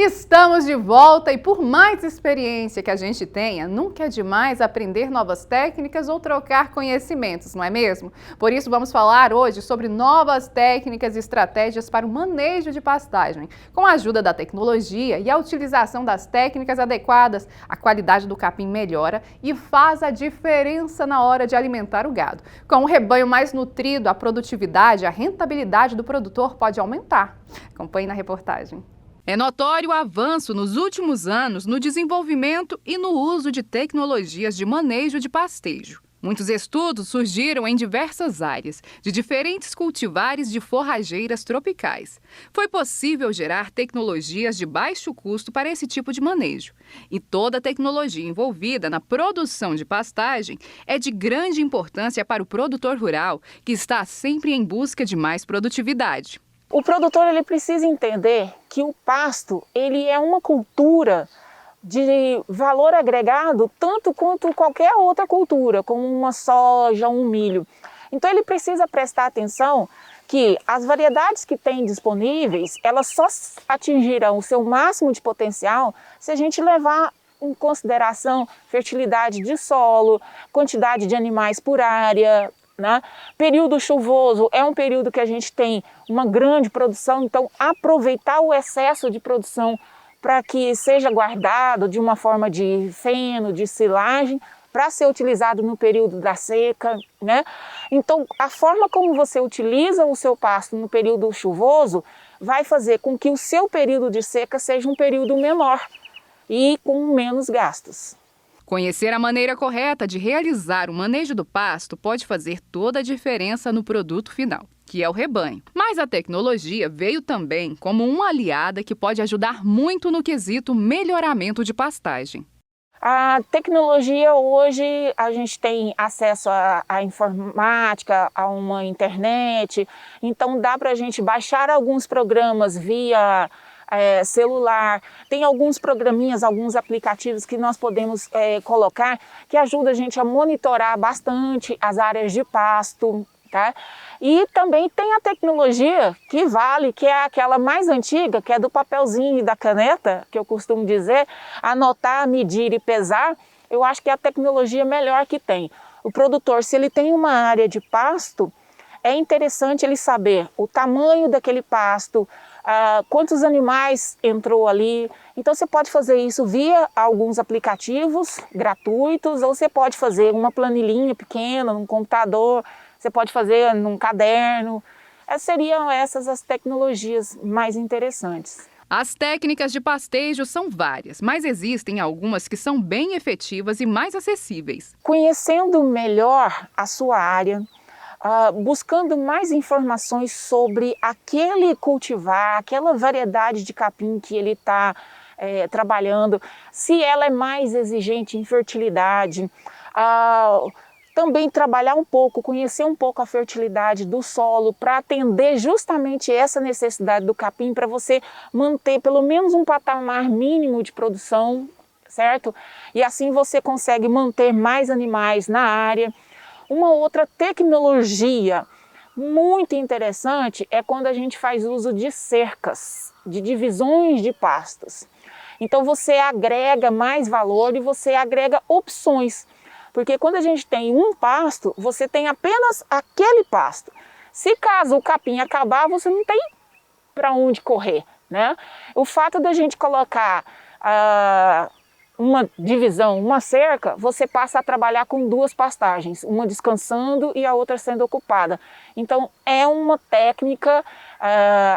Estamos de volta e por mais experiência que a gente tenha, nunca é demais aprender novas técnicas ou trocar conhecimentos, não é mesmo? Por isso vamos falar hoje sobre novas técnicas e estratégias para o manejo de pastagem. Com a ajuda da tecnologia e a utilização das técnicas adequadas, a qualidade do capim melhora e faz a diferença na hora de alimentar o gado. Com um rebanho mais nutrido, a produtividade, a rentabilidade do produtor pode aumentar. Acompanhe na reportagem. É notório o avanço nos últimos anos no desenvolvimento e no uso de tecnologias de manejo de pastejo. Muitos estudos surgiram em diversas áreas, de diferentes cultivares de forrageiras tropicais. Foi possível gerar tecnologias de baixo custo para esse tipo de manejo. E toda a tecnologia envolvida na produção de pastagem é de grande importância para o produtor rural, que está sempre em busca de mais produtividade. O produtor ele precisa entender que o pasto ele é uma cultura de valor agregado tanto quanto qualquer outra cultura, como uma soja, um milho. Então ele precisa prestar atenção que as variedades que tem disponíveis, elas só atingirão o seu máximo de potencial se a gente levar em consideração fertilidade de solo, quantidade de animais por área, né? Período chuvoso é um período que a gente tem uma grande produção, então aproveitar o excesso de produção para que seja guardado de uma forma de feno, de silagem, para ser utilizado no período da seca, né? Então a forma como você utiliza o seu pasto no período chuvoso vai fazer com que o seu período de seca seja um período menor e com menos gastos. Conhecer a maneira correta de realizar o manejo do pasto pode fazer toda a diferença no produto final, que é o rebanho. Mas a tecnologia veio também como uma aliada que pode ajudar muito no quesito melhoramento de pastagem. A tecnologia hoje, a gente tem acesso à informática, a uma internet, então dá para a gente baixar alguns programas via celular, tem alguns programinhas, alguns aplicativos que nós podemos colocar que ajuda a gente a monitorar bastante as áreas de pasto, tá? E também tem a tecnologia que vale, que é aquela mais antiga, que é do papelzinho e da caneta, que eu costumo dizer, anotar, medir e pesar. Eu acho que é a tecnologia melhor que tem. O produtor, se ele tem uma área de pasto, é interessante ele saber o tamanho daquele pasto, quantos animais entrou ali. Então você pode fazer isso via alguns aplicativos gratuitos, ou você pode fazer uma planilhinha pequena num computador, você pode fazer num caderno. Seriam essas as tecnologias mais interessantes. As técnicas de pastejo são várias, mas existem algumas que são bem efetivas e mais acessíveis. Conhecendo melhor a sua área, buscando mais informações sobre aquele cultivar, aquela variedade de capim que ele está trabalhando, se ela é mais exigente em fertilidade, também trabalhar um pouco, conhecer um pouco a fertilidade do solo para atender justamente essa necessidade do capim, para você manter pelo menos um patamar mínimo de produção, certo? E assim você consegue manter mais animais na área. Uma outra tecnologia muito interessante é quando a gente faz uso de cercas, de divisões de pastos. Então você agrega mais valor e você agrega opções, porque quando a gente tem um pasto, você tem apenas aquele pasto. Se caso o capim acabar, você não tem para onde correr, né? O fato da gente colocar uma divisão, uma cerca, você passa a trabalhar com duas pastagens, uma descansando e a outra sendo ocupada. Então é uma técnica,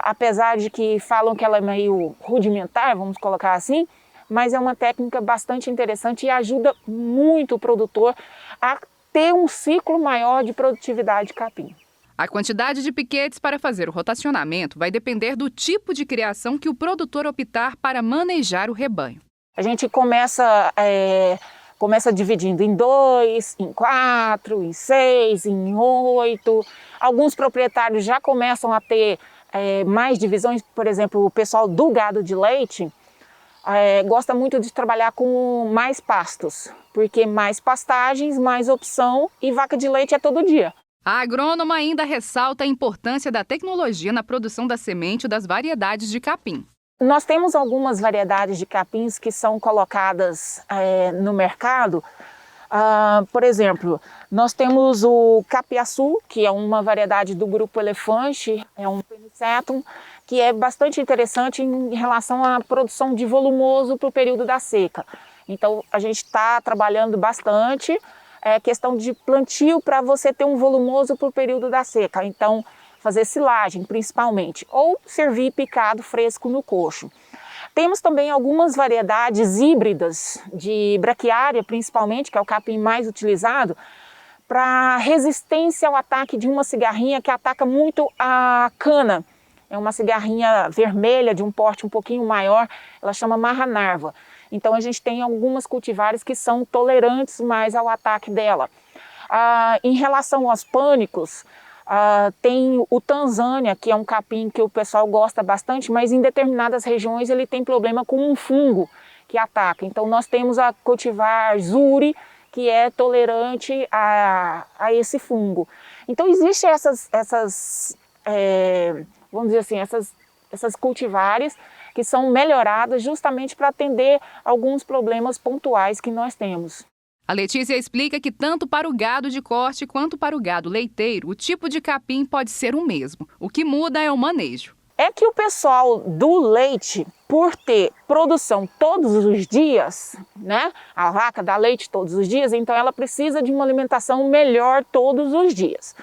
apesar de que falam que ela é meio rudimentar, vamos colocar assim, mas é uma técnica bastante interessante e ajuda muito o produtor a ter um ciclo maior de produtividade de capim. A quantidade de piquetes para fazer o rotacionamento vai depender do tipo de criação que o produtor optar para manejar o rebanho. A gente começa dividindo em 2, em 4, em 6, em 8. Alguns proprietários já começam a ter mais divisões, por exemplo, o pessoal do gado de leite gosta muito de trabalhar com mais pastos, porque mais pastagens, mais opção e vaca de leite é todo dia. A agrônoma ainda ressalta a importância da tecnologia na produção da semente das variedades de capim. Nós temos algumas variedades de capins que são colocadas no mercado. Por exemplo, nós temos o capiaçu, que é uma variedade do grupo elefante, é um penicetum, que é bastante interessante em relação à produção de volumoso para o período da seca. Então a gente está trabalhando bastante questão de plantio para você ter um volumoso para o período da seca. Então fazer silagem principalmente, ou servir picado fresco no coxo. Temos também algumas variedades híbridas de braquiária, principalmente, que é o capim mais utilizado, para resistência ao ataque de uma cigarrinha que ataca muito a cana. É uma cigarrinha vermelha, de um porte um pouquinho maior, ela chama marra-narva. Então a gente tem algumas cultivares que são tolerantes mais ao ataque dela. Em relação aos pânicos, tem o Tanzânia, que é um capim que o pessoal gosta bastante, mas em determinadas regiões ele tem problema com um fungo que ataca. Então nós temos a cultivar Zuri, que é tolerante a esse fungo. Então existem vamos dizer assim, essas cultivares que são melhoradas justamente para atender alguns problemas pontuais que nós temos. A Letícia explica que tanto para o gado de corte quanto para o gado leiteiro, o tipo de capim pode ser o mesmo. O que muda é o manejo. É que o pessoal do leite, por ter produção todos os dias, né? A vaca dá leite todos os dias, então ela precisa de uma alimentação melhor todos os dias.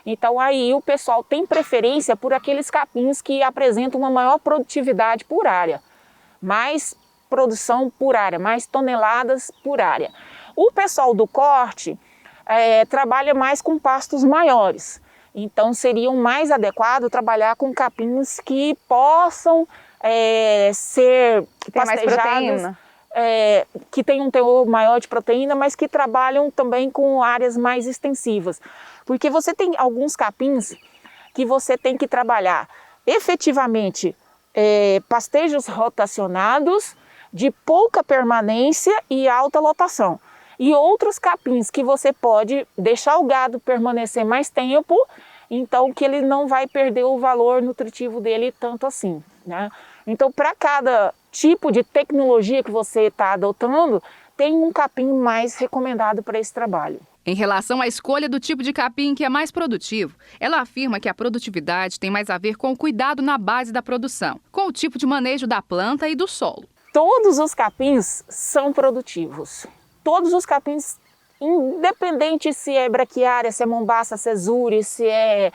Então aí o pessoal tem preferência por aqueles capins que apresentam uma maior produtividade por área. Mais produção por área, mais toneladas por área. O pessoal do corte trabalha mais com pastos maiores, então seria mais adequado trabalhar com capins que possam ser pastejados, que tem um teor maior de proteína, mas que trabalham também com áreas mais extensivas. Porque você tem alguns capins que você tem que trabalhar efetivamente pastejos rotacionados, de pouca permanência e alta lotação. E outros capins que você pode deixar o gado permanecer mais tempo, então que ele não vai perder o valor nutritivo dele tanto assim, né? Então para cada tipo de tecnologia que você está adotando, tem um capim mais recomendado para esse trabalho. Em relação à escolha do tipo de capim que é mais produtivo, ela afirma que a produtividade tem mais a ver com o cuidado na base da produção, com o tipo de manejo da planta e do solo. Todos os capins são produtivos. Todos os capins, independente se é braquiária, se é mombaça, se é zuri, se é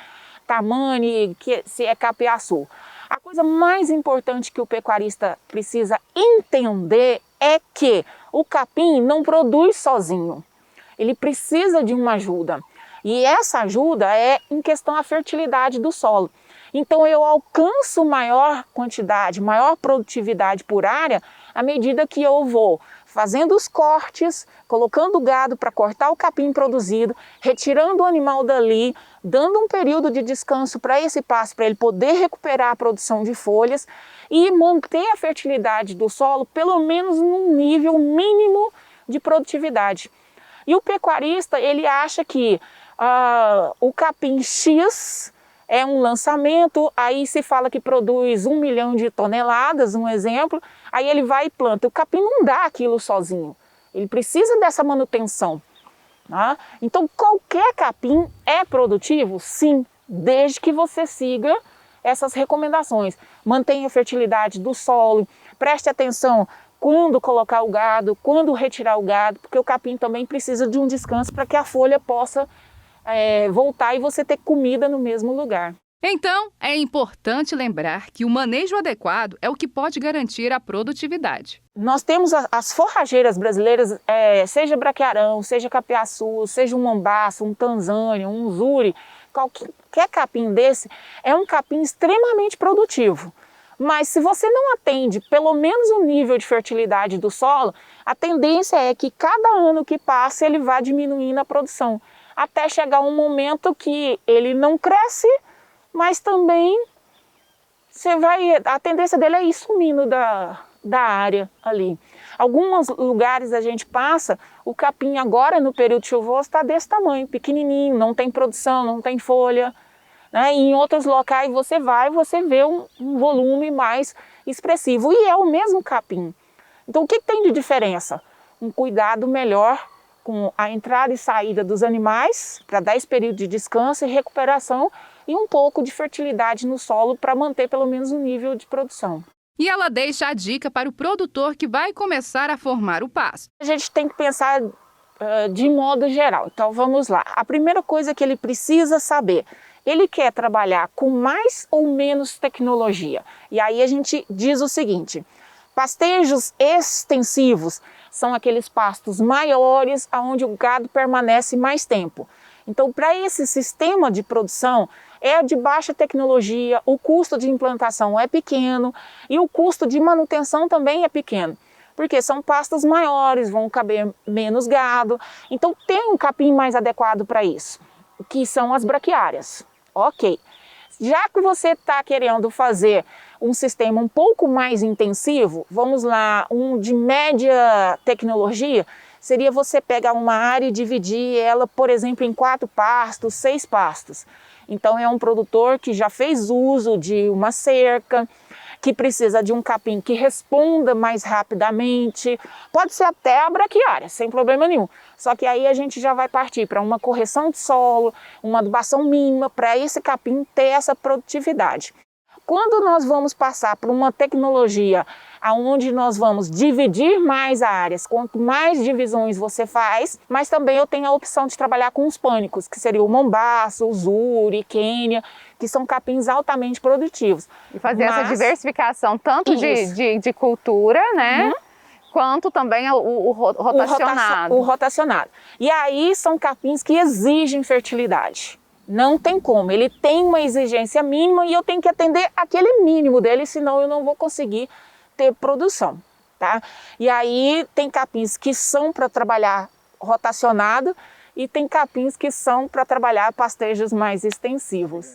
tamani, se é capiaçu. A coisa mais importante que o pecuarista precisa entender é que o capim não produz sozinho. Ele precisa de uma ajuda. E essa ajuda é em questão à fertilidade do solo. Então eu alcanço maior quantidade, maior produtividade por área à medida que eu vou fazendo os cortes, colocando o gado para cortar o capim produzido, retirando o animal dali, dando um período de descanso para esse pasto, para ele poder recuperar a produção de folhas e manter a fertilidade do solo pelo menos num nível mínimo de produtividade. E o pecuarista, ele acha que o capim X é um lançamento, aí se fala que produz 1 milhão de toneladas, um exemplo, aí ele vai e planta. O capim não dá aquilo sozinho, ele precisa dessa manutenção. Tá? Então qualquer capim é produtivo? Sim, desde que você siga essas recomendações. Mantenha a fertilidade do solo, preste atenção quando colocar o gado, quando retirar o gado, porque o capim também precisa de um descanso para que a folha possa voltar e você ter comida no mesmo lugar. Então, é importante lembrar que o manejo adequado é o que pode garantir a produtividade. Nós temos as forrageiras brasileiras, seja braquiarão, seja capiaçu, seja um mombaça, um tanzânia, um zuri, qualquer capim desse é um capim extremamente produtivo. Mas se você não atende pelo menos o nível de fertilidade do solo, a tendência é que cada ano que passa ele vá diminuindo a produção, até chegar um momento que ele não cresce, mas também a tendência dele é ir sumindo da área ali. Alguns lugares a gente passa, o capim agora no período chuvoso está desse tamanho, pequenininho, não tem produção, não tem folha. Né? E em outros locais você vê um volume mais expressivo e é o mesmo capim. Então o que tem de diferença? Um cuidado melhor com a entrada e saída dos animais, para dar esse período de descanso e recuperação, e um pouco de fertilidade no solo para manter pelo menos o nível de produção. E ela deixa a dica para o produtor que vai começar a formar o pasto. A gente tem que pensar de modo geral. Então vamos lá. A primeira coisa que ele precisa saber, ele quer trabalhar com mais ou menos tecnologia? E aí a gente diz o seguinte: pastejos extensivos são aqueles pastos maiores onde o gado permanece mais tempo. Então, para esse sistema de produção, é de baixa tecnologia, o custo de implantação é pequeno e o custo de manutenção também é pequeno, porque são pastos maiores, vão caber menos gado. Então, tem um capim mais adequado para isso, que são as braquiárias. Ok. Já que você está querendo fazer um sistema um pouco mais intensivo, vamos lá, um de média tecnologia, seria você pegar uma área e dividir ela, por exemplo, em 4 pastos, 6 pastos. Então é um produtor que já fez uso de uma cerca, que precisa de um capim que responda mais rapidamente, pode ser até a braquiária, sem problema nenhum. Só que aí a gente já vai partir para uma correção de solo, uma adubação mínima, para esse capim ter essa produtividade. Quando nós vamos passar por uma tecnologia onde nós vamos dividir mais áreas, quanto mais divisões você faz, mas também eu tenho a opção de trabalhar com os pânicos, que seria o mombaço, o zuri, quênia, que são capins altamente produtivos. E fazer essa diversificação tanto de cultura, né? Quanto também o rotacionado. O rotacionado. E aí são capins que exigem fertilidade. Não tem como, ele tem uma exigência mínima e eu tenho que atender aquele mínimo dele, senão eu não vou conseguir ter produção, tá? E aí tem capins que são para trabalhar rotacionado e tem capins que são para trabalhar pastejos mais extensivos.